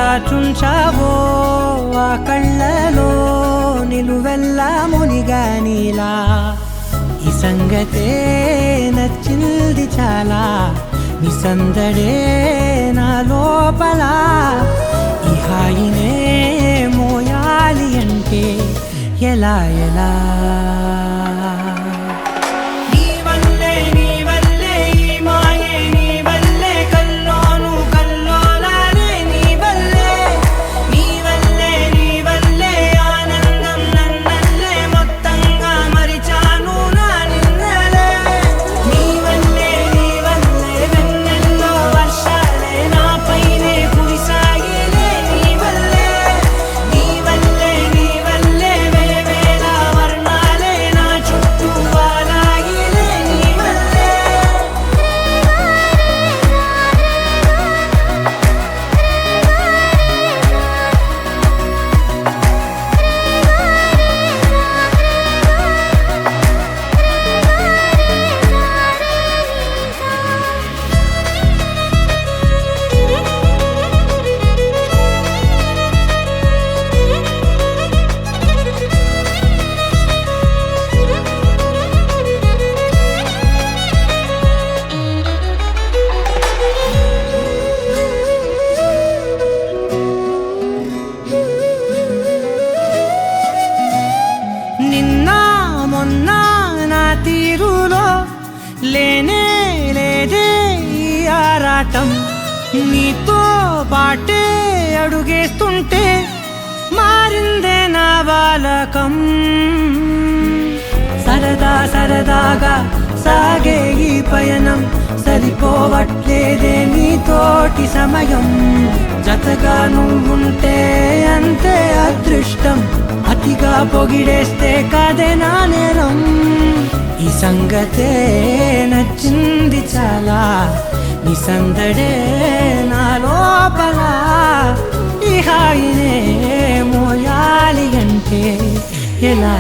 దాచుంచావో ఆ కళ్ళలో నిలువెల్లా మునిగానిలా ఈ సంగతే నచ్చింది చాలా నీ సందడే నా లోపల ఈ హాయినే మోయాలి అంటే ఎలా ఎలా తీరులో లేనే లేదే ఈ ఆరాటం నీతో పాటే అడుగేస్తుంటే మారిందే నా బాలకం సరదా సరదాగా సాగే ఈ పయనం సరిపోవట్లేదే నీతోటి సమయం జతగా నువ్వుంటే అంతే అదృష్టం అతిగా పొగిడేస్తే కాదే నా నేరం ఈ సంగతే నచ్చింది చాలా నీ సందడే నా లోపల ఈ హాయినే మోయాలి అంటే ఎలా